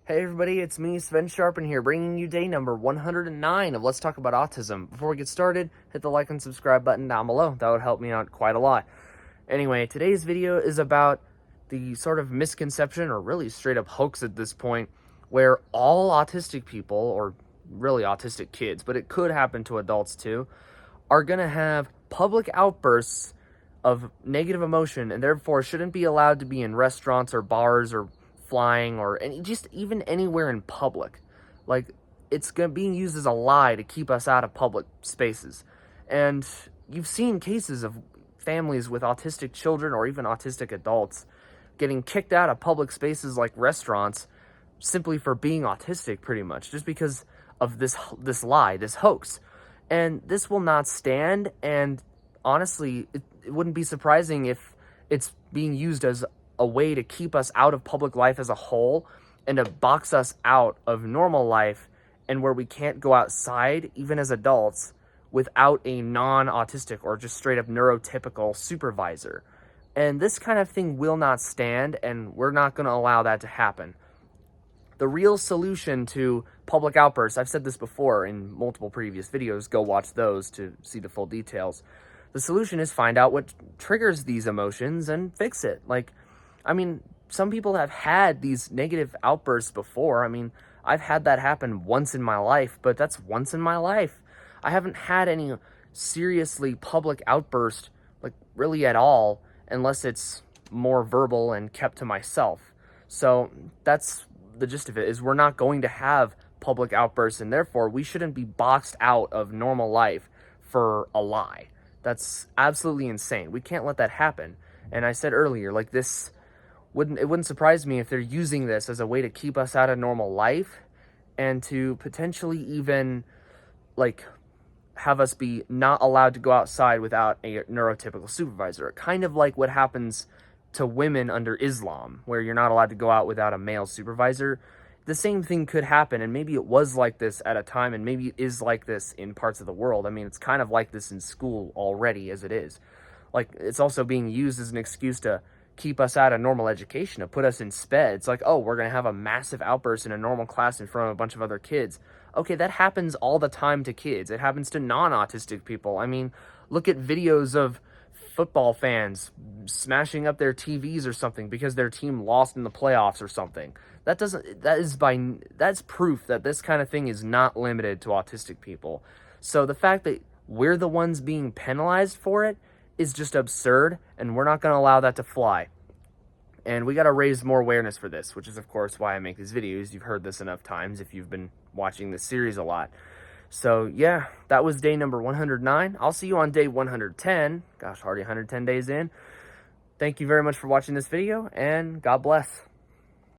Hey everybody, it's me, Sven Sharpen here, bringing you day number 109 of Let's Talk About Autism. Before we get started, hit the like and subscribe button down below. That would help me out quite a lot. Anyway, today's video is about the sort of misconception, or really straight up hoax at this point, where all autistic people, or really autistic kids, but it could happen to adults too, are going to have public outbursts of negative emotion and therefore shouldn't be allowed to be in restaurants or bars or flying or just even anywhere in public. Like, it's being used as a lie to keep us out of public spaces. And you've seen cases of families with autistic children or even autistic adults getting kicked out of public spaces like restaurants simply for being autistic, pretty much, just because of this lie, this hoax. And this will not stand, and honestly, it wouldn't be surprising if it's being used as a way to keep us out of public life as a whole and to box us out of normal life, and where we can't go outside, even as adults, without a non-autistic or just straight up neurotypical supervisor. And this kind of thing will not stand, and we're not going to allow that to happen. The real solution to public outbursts, I've said this before in multiple previous videos, go watch those to see the full details. The solution is find out what triggers these emotions and fix it. Some people have had these negative outbursts before. I've had that happen once in my life, but that's once in my life. I haven't had any seriously public outburst, really at all, unless it's more verbal and kept to myself. So that's the gist of it, is we're not going to have public outbursts, and therefore we shouldn't be boxed out of normal life for a lie. That's absolutely insane. We can't let that happen. And I said earlier, it wouldn't surprise me if they're using this as a way to keep us out of normal life and to potentially even have us be not allowed to go outside without a neurotypical supervisor. Kind of like what happens to women under Islam, where you're not allowed to go out without a male supervisor. The same thing could happen, and maybe it was like this at a time, and maybe it is like this in parts of the world. It's kind of like this in school already as it is. It's also being used as an excuse to keep us out of normal education, to put us in SPED. It's like, oh, we're going to have a massive outburst in a normal class in front of a bunch of other kids. Okay, that happens all the time to kids. It happens to non-autistic people. Look at videos of football fans smashing up their TVs or something because their team lost in the playoffs or something. That's proof that this kind of thing is not limited to autistic people. So the fact that we're the ones being penalized for it is just absurd, and we're not going to allow that to fly. And we got to raise more awareness for this, which is of course why I make these videos. You've heard this enough times if you've been watching this series a lot. So yeah, that was day number 109. I'll see you on day 110. Gosh, already 110 days in. Thank you very much for watching this video, and God bless.